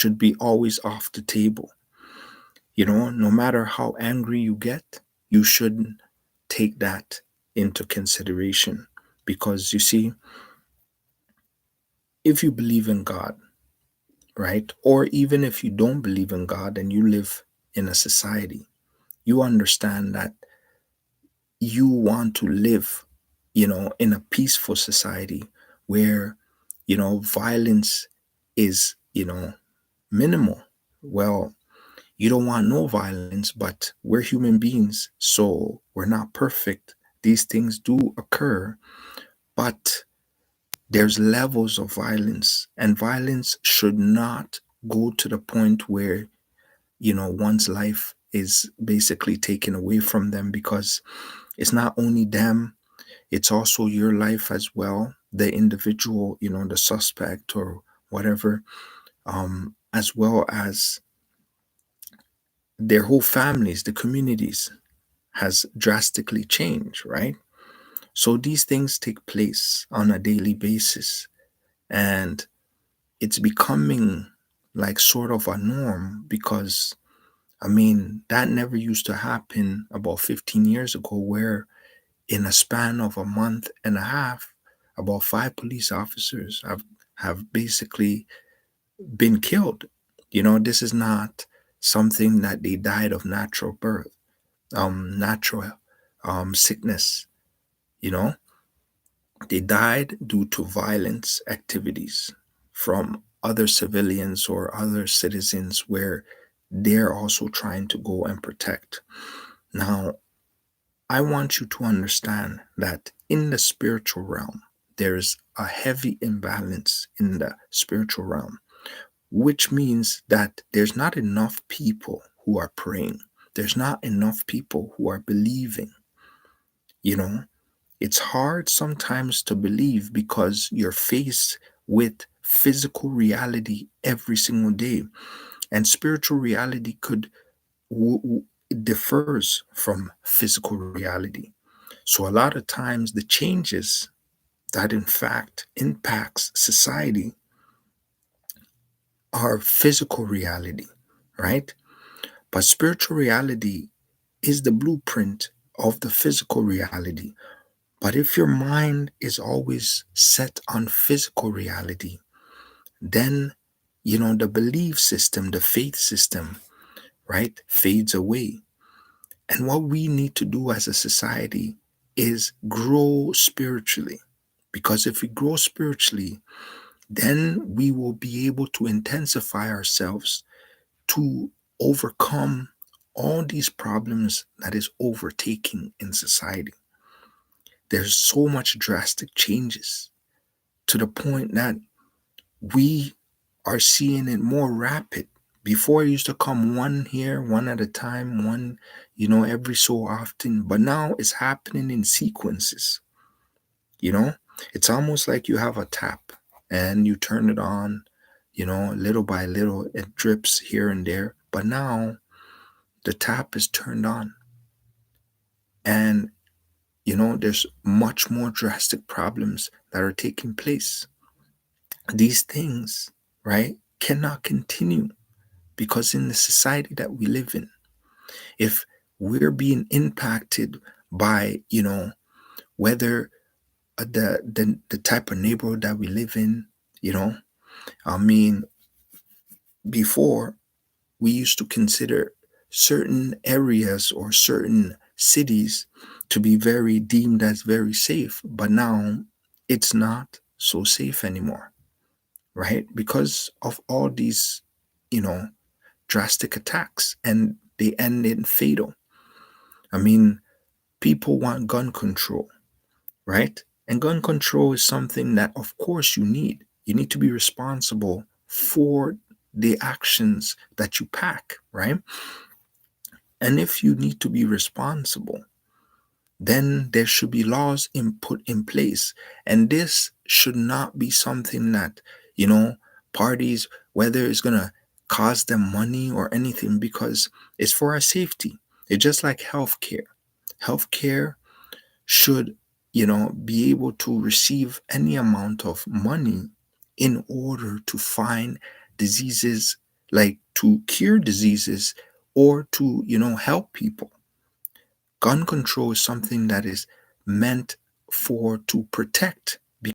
should be always off the table. No matter how angry you get, you shouldn't take that into consideration. Because you see, if you believe in God, right, or even if you don't believe in God and you live in a society, you understand that you want to live, in a peaceful society where, violence is, minimal. Well, you don't want no violence, but we're human beings, so we're not perfect. These things do occur, but there's levels of violence, and violence should not go to the point where, one's life is basically taken away from them, because it's not only them, it's also your life as well, the individual, the suspect or whatever, as well as their whole families, the communities has drastically changed, right? So these things take place on a daily basis, and it's becoming like sort of a norm, because I mean, that never used to happen about 15 years ago, where in a span of a month and a half, about five police officers have basically been killed. This is not something that they died of natural birth, natural sickness. You know, they died due to violence activities from other civilians or other citizens where they're also trying to go and protect. Now, I want you to understand that in the spiritual realm, there's a heavy imbalance in the spiritual realm, which means that there's not enough people who are praying. There's not enough people who are believing. You know, it's hard sometimes to believe because you're faced with physical reality every single day, and spiritual reality could it differs from physical reality. So a lot of times the changes that in fact impacts society are physical reality, right? But spiritual reality is the blueprint of the physical reality. But if your mind is always set on physical reality, then the belief system, the faith system, right, fades away. And what we need to do as a society is grow spiritually. Because if we grow spiritually, then we will be able to intensify ourselves to overcome all these problems that is overtaking in society. There's so much drastic changes to the point that we are seeing it more rapid. Before it used to come one here, one at a time, one, every so often. But now it's happening in sequences. You know, it's almost like you have a tap and you turn it on, little by little, it drips here and there. But now the tap is turned on, and, there's much more drastic problems that are taking place. These things, right, cannot continue, because in the society that we live in, if we're being impacted by, whether the type of neighborhood that we live in, you know, I mean, before we used to consider certain areas or certain cities to be very deemed as very safe, but now it's not so safe anymore, right? Because of all these, you know, drastic attacks, and they end in fatal. I mean, people want gun control, right? And gun control is something that, of course, you need. You need to be responsible for the actions that you pack, right? And if you need to be responsible, then there should be laws put in place. And this should not be something that, parties, whether it's going to cost them money or anything, because it's for our safety. It's just like healthcare. Healthcare should, be able to receive any amount of money in order to find diseases, like to cure diseases or to, help people. Gun control is something that is meant for to protect